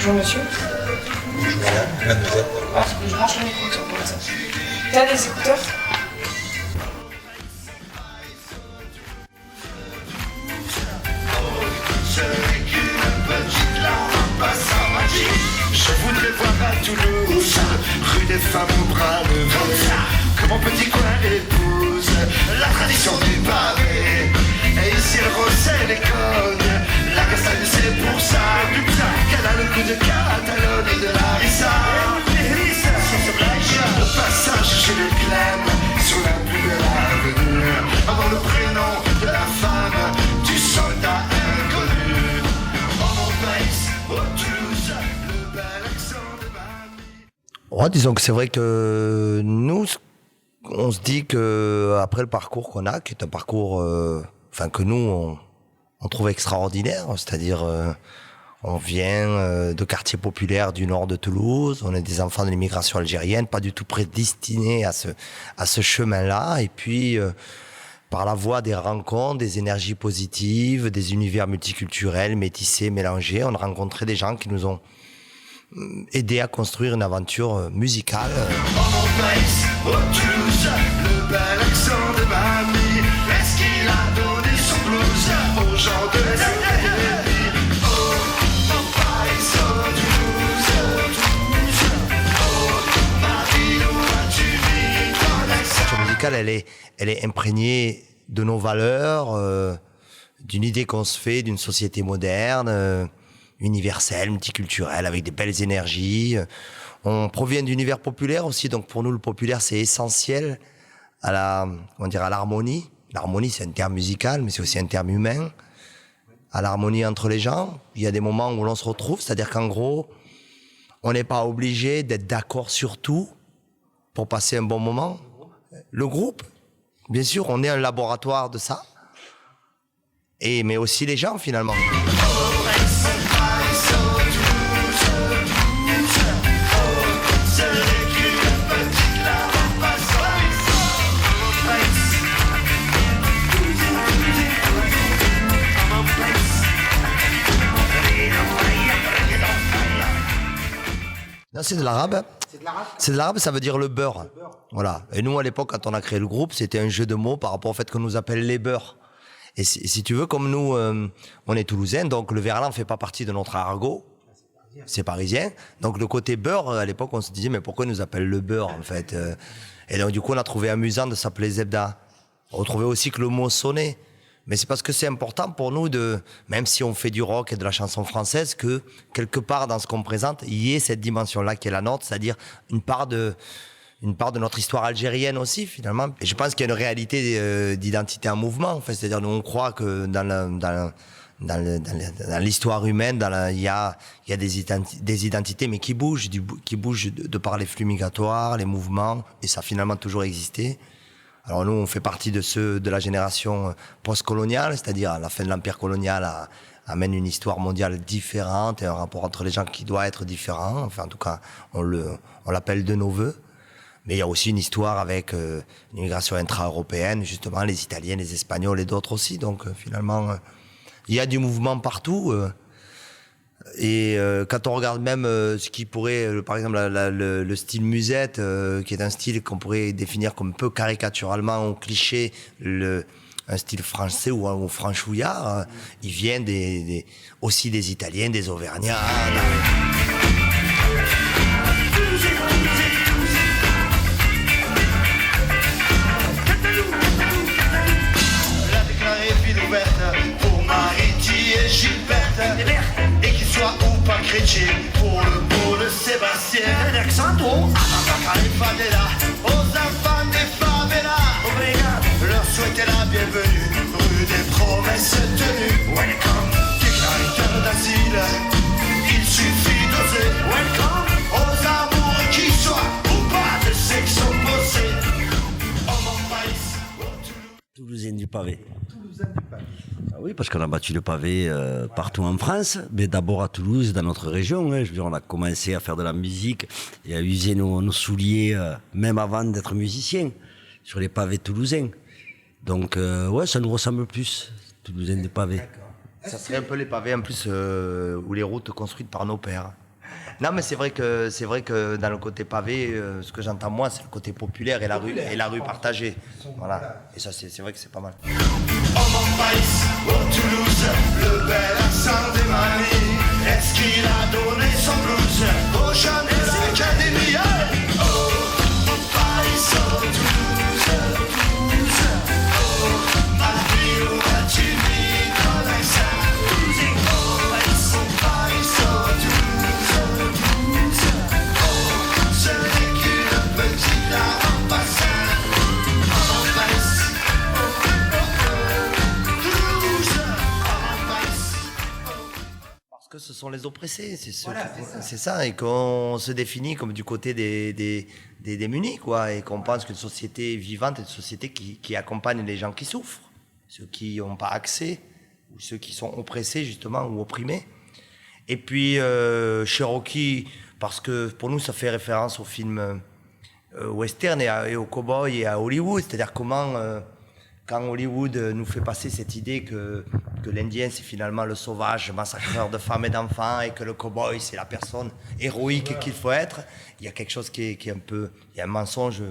Bonjour monsieur. Bonjour madame, mademoiselle. Je branche le micro pour ça. T'as des écouteurs? Je voudrais voir à Toulouse, rue des femmes au bras levés, que mon petit coin épouse la tradition du pavé. Et ici le rosé les cognes, la castagne c'est pour ça qu'elle a le goût de Catalogne et de Larissa. Sur ce plage, au passage j'ai le clem sur la plus belle avenue, avant le prénom de la femme du soldat inconnu. Oh mon pays, oh Toulouse, le bel accent de ma vie. Ouais, disons que c'est vrai que nous, on se dit que après le parcours qu'on a, qui est un parcours, que nous on trouve extraordinaire, c'est-à-dire on vient de quartiers populaires du nord de Toulouse, on est des enfants de l'immigration algérienne, pas du tout prédestinés à ce chemin-là, et puis par la voie des rencontres, des énergies positives, des univers multiculturels, métissés, mélangés, on a rencontré des gens qui nous ont aidés à construire une aventure musicale. Oh mon pays, oh Toulouse, le bel accent de mamie. Est-ce qu'il a donné son blues aux gens de la vie? Oh mon pays, oh Toulouse, oh ma ville où as-tu mis ton accent? La culture musicale, elle est imprégnée de nos valeurs, d'une idée qu'on se fait d'une société moderne, universelle, multiculturelle, avec des belles énergies. On provient d'univers populaire aussi, donc pour nous le populaire c'est essentiel à l'harmonie. L'harmonie c'est un terme musical, mais c'est aussi un terme humain. À l'harmonie entre les gens, il y a des moments où l'on se retrouve, c'est-à-dire qu'en gros, on n'est pas obligé d'être d'accord sur tout pour passer un bon moment. Le groupe, bien sûr, on est un laboratoire de ça, mais aussi les gens finalement. Non, c'est de l'arabe. C'est de l'arabe, ça veut dire le beurre. Voilà. Et nous, à l'époque, quand on a créé le groupe, c'était un jeu de mots par rapport au fait qu'on nous appelle les beurs. Et si tu veux, comme nous, on est toulousains, donc le verlan fait pas partie de notre argot. C'est parisien. Donc le côté beurre, à l'époque, on se disait, mais pourquoi ils nous appellent le beurre, en fait? Et donc du coup, on a trouvé amusant de s'appeler Zebda. On trouvait aussi que le mot sonnait. Mais c'est parce que c'est important pour nous même si on fait du rock et de la chanson française, que quelque part dans ce qu'on présente, il y ait cette dimension-là qui est la nôtre, c'est-à-dire une part de notre histoire algérienne aussi, finalement. Et je pense qu'il y a une réalité d'identité en mouvement, en fait. C'est-à-dire, nous, on croit que dans l'histoire humaine, il y a des identités, mais qui bougent de par les flux migratoires, les mouvements, et ça a finalement toujours existé. Alors nous, on fait partie de la génération post-coloniale, c'est-à-dire à la fin de l'empire colonial amène une histoire mondiale différente et un rapport entre les gens qui doit être différent. Enfin, en tout cas, on l'appelle de nos voeux. Mais il y a aussi une histoire avec l'immigration intra-européenne, justement, les Italiens, les Espagnols et d'autres aussi. Donc finalement, il y a du mouvement partout. Et quand on regarde même ce qui pourrait, par exemple, le style musette, qui est un style qu'on pourrait définir comme peu caricaturalement ou cliché, un style français ou franchouillard, il vient aussi des Italiens, des Auvergnats. La déclarée ville ouverte pour Mariti et Gilberte. Et qu'il soit ou pas chrétien, pour le beau de Sébastien. Alexandro, Ababaka et Fadela, aux enfants des favelas. Leur souhaiter la bienvenue, rue des promesses tenues. Welcome, déclarateur d'asile, il suffit d'oser. Welcome, aux amours qui soient ou pas de sexe opposé. Oh mon pays, oh Toulouse. Toulousain du pavé. Ah oui, parce qu'on a battu le pavé partout en France, mais d'abord à Toulouse, dans notre région. Je veux dire, on a commencé à faire de la musique et à user nos souliers, même avant d'être musicien, sur les pavés toulousains. Donc, ouais, ça nous ressemble plus, Toulousain du pavé. Ça serait un peu les pavés en plus, ou les routes construites par nos pères. Non, mais c'est vrai que dans le côté pavé, ce que j'entends moi, c'est le côté populaire et la rue partagée. Voilà. Et ça, c'est vrai que c'est pas mal. Oh mon pays, oh Toulouse, le bel accent des manies. Est-ce qu'il a donné son blues aux jeunes de l'académie? Oh mon pays, oh Toulouse, Toulouse. Oh ma ville, où as-tu mis ton accent? Oh mon pays, oh Toulouse, Toulouse. Oh, ce n'est qu'une petite art en passant. Oh mon pays, Parce que ce sont les oppressés, c'est ça, et qu'on se définit comme du côté des démunis, quoi, et qu'on pense qu'une société vivante est une société qui accompagne les gens qui souffrent, ceux qui n'ont pas accès, ou ceux qui sont oppressés, justement, ou opprimés. Et puis, Cherokee, parce que pour nous, ça fait référence au film western et aux cow-boys et à Hollywood, c'est-à-dire comment... quand Hollywood nous fait passer cette idée que l'Indien c'est finalement le sauvage, massacreur de femmes et d'enfants, et que le cow-boy c'est la personne héroïque qu'il faut être, il y a quelque chose qui est un peu, il y a un mensonge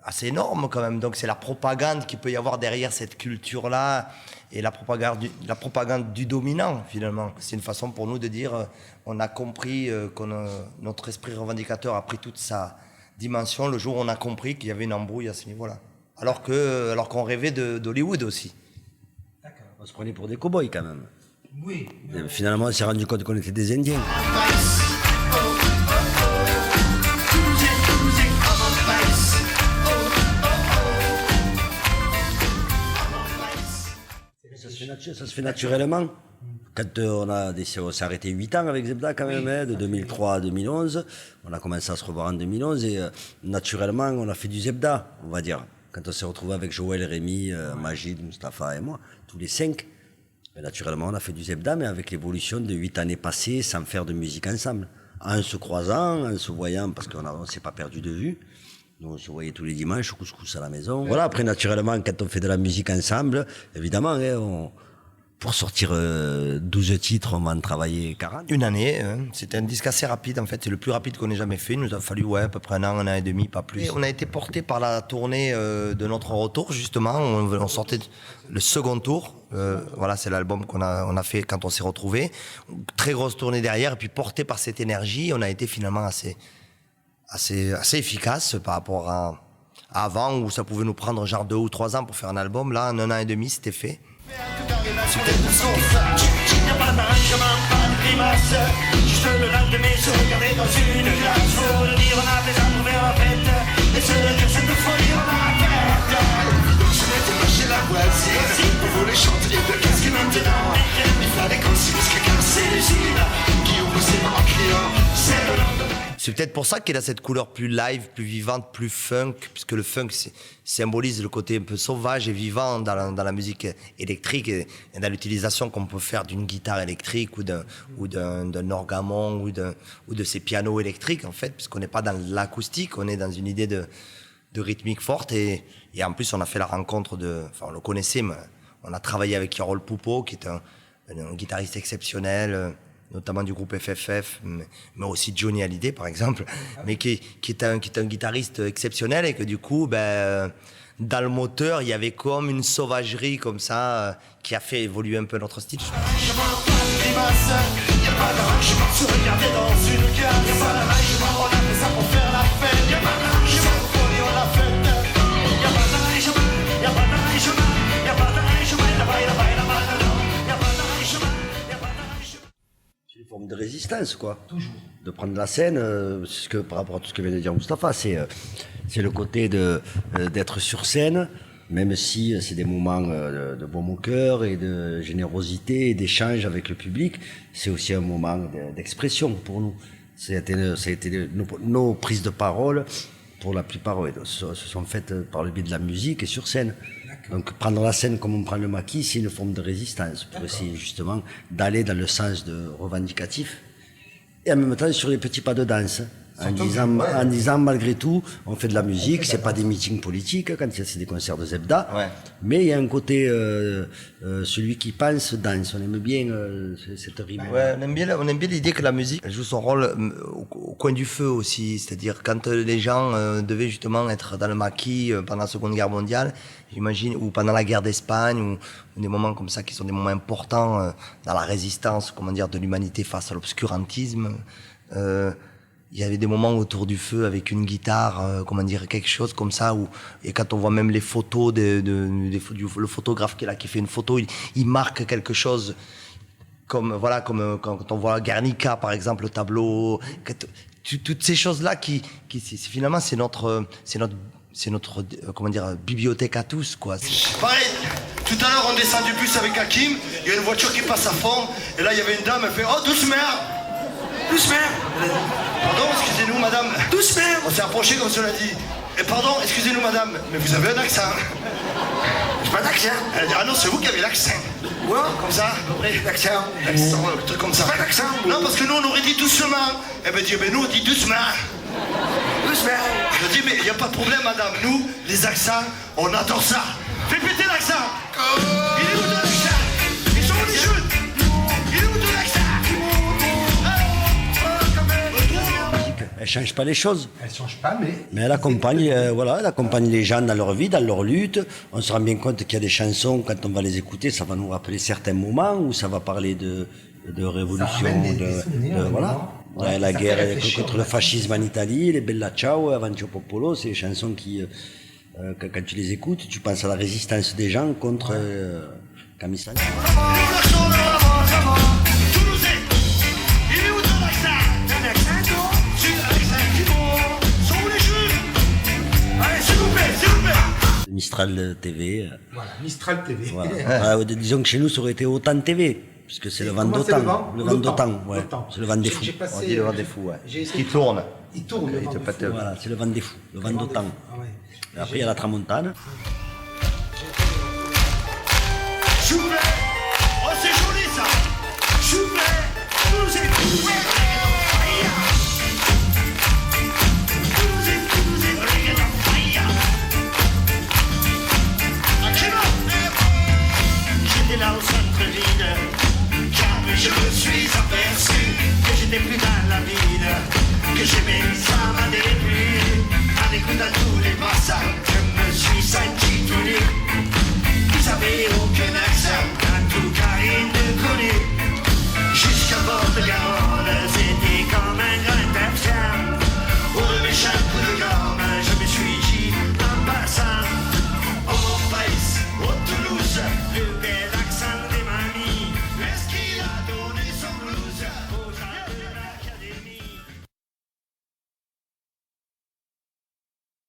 assez énorme quand même. Donc c'est la propagande qu'il peut y avoir derrière cette culture-là, et la propagande du dominant finalement. C'est une façon pour nous de dire, on a compris, notre esprit revendicateur a pris toute sa dimension le jour où on a compris qu'il y avait une embrouille à ce niveau-là. Alors qu'on rêvait d'Hollywood aussi. On se prenait pour des cow-boys quand même. Oui. Et finalement, on s'est rendu compte qu'on était des Indiens. Ça se fait naturellement. Quand on s'est arrêté 8 ans avec Zebda quand même, de 2003 à 2011. On a commencé à se revoir en 2011 et naturellement, on a fait du Zebda, on va dire. Quand on s'est retrouvé avec Joël, Rémi, Magid, Mustapha et moi, tous les 5, naturellement, on a fait du Zebda, mais avec l'évolution de 8 années passées, sans faire de musique ensemble. En se croisant, en se voyant, parce qu'on ne s'est pas perdu de vue. Nous, on se voyait tous les dimanches au couscous à la maison. Voilà, après, naturellement, quand on fait de la musique ensemble, évidemment, pour sortir 12 titres, on va en travailler 40. Une année, c'était un disque assez rapide en fait, c'est le plus rapide qu'on ait jamais fait. Il nous a fallu à peu près un an et demi, pas plus. Et on a été porté par la tournée de notre retour justement, on sortait le second tour, voilà c'est l'album qu'on a fait quand on s'est retrouvés. Très grosse tournée derrière, et puis porté par cette énergie, on a été finalement assez efficace par rapport à avant où ça pouvait nous prendre genre 2 ou 3 ans pour faire un album. Là, en 1 an et demi, c'était fait. Y'a pas d'arrangement, pas de grimace. Juste le lendemain, se regarder dans une glace. Faut le dire, on a plaisant vers la fête. Et se dire cette folie, on a perte. Donc je m'étais lâché la voisine. Pour vous les chanter de qu'est-ce que maintenant. Il fallait qu'on s'y risque car c'est l'usine qui ouvre ses bras en criant. C'est le lendemain. C'est peut-être pour ça qu'il a cette couleur plus live, plus vivante, plus funk, puisque le funk symbolise le côté un peu sauvage et vivant dans la musique électrique et dans l'utilisation qu'on peut faire d'une guitare électrique ou d'un orgamon ou de ces pianos électriques en fait, puisqu'on n'est pas dans l'acoustique, on est dans une idée de rythmique forte et en plus on a fait la rencontre enfin on le connaissait, mais on a travaillé avec Yarol Poupeau qui est un guitariste exceptionnel, notamment du groupe FFF, mais aussi Johnny Hallyday par exemple, mais qui est un guitariste exceptionnel et que du coup, dans le moteur, il y avait comme une sauvagerie comme ça qui a fait évoluer un peu notre style. Y'a pas d'arrangement, se regarder dans une case. Y'a pas d'arrangement, on a fait ça pour faire la fête. Y'a pas d'arrangement, folie, on l'a fait. Y'a pas d'arrangement, y'a pas d'arrangement, y'a pas d'arrangement, y'a pas d'arrangement. C'est une forme de résistance, quoi. Toujours. De prendre la scène, par rapport à tout ce que vient de dire Mustapha, c'est le côté d'être sur scène, même si c'est des moments de baume au cœur et de générosité et d'échange avec le public, c'est aussi un moment d'expression pour nous. Ça a été nos prises de parole, pour la plupart, se sont faites par le biais de la musique et sur scène. Donc prendre la scène comme on prend le maquis, c'est une forme de résistance pour essayer justement d'aller dans le sens de revendicatif et en même temps sur les petits pas de danse, En disant malgré tout, on fait de la musique, c'est pas des meetings politiques quand c'est des concerts de Zebda, Ouais. mais il y a un côté celui qui pense danse. On aime bien cette rime. Ouais, on aime bien l'idée que la musique elle joue son rôle au coin du feu aussi. C'est-à-dire quand les gens devaient justement être dans le maquis pendant la Seconde Guerre mondiale, j'imagine, ou pendant la guerre d'Espagne, ou des moments comme ça qui sont des moments importants dans la résistance, comment dire, de l'humanité face à l'obscurantisme. Il y avait des moments autour du feu avec une guitare, comment dire, quelque chose comme ça, et quand on voit même les photos le photographe qui est là, qui fait une photo, il marque quelque chose, comme quand on voit Guernica, par exemple, le tableau, toutes ces choses-là finalement, c'est notre comment dire, bibliothèque à tous, quoi. Pareil, tout à l'heure on descend du bus avec Hakim, il y a une voiture qui passe à fond, et là il y avait une dame, elle fait « Oh, doucement !» Doucement. Pardon, excusez-nous madame. Doucement. On s'est approché comme cela dit. Et pardon, excusez-nous madame, mais vous avez un accent. J'ai pas d'accent. Elle a dit, ah non, c'est vous qui avez l'accent. Ouais, comme ça, à peu près. L'accent. Un truc comme ça. Pas d'accent. Non, parce que nous on aurait dit doucement. Elle m'a dit, mais nous on dit doucement. Doucement. Je dis, mais il n'y a pas de problème madame. Nous, les accents, on adore ça. Fais péter l'accent. Il est où de l'accent? Ils sont où les jeunes? Il est où de l'accent? Elle change pas les choses. Elle change pas, mais elle accompagne, elle accompagne les gens dans leur vie, dans leur lutte. On se rend bien compte qu'il y a des chansons, quand on va les écouter, ça va nous rappeler certains moments où ça va parler de révolution, Ouais, la ça guerre fait réfléchir, contre le fascisme en Italie, les Bella Ciao, Avanti Popolo, c'est des chansons qui, quand tu les écoutes, tu penses à la résistance des gens contre Camisane. Mistral TV. voilà, Mistral TV. Voilà. Disons que chez nous, ça aurait été Autant TV, puisque c'est le vent d'autant. Le vent d'autant, ouais. C'est le vent des fous. On dit le vent des fous, ouais. Qui tourne. Il tourne, le vent des fous. Voilà, c'est le vent des fous, le vent d'autant. Ah ouais. Et après, il y a la tramontane. Choupe. Oh, c'est joli ça. Choupe. Nous écoutons.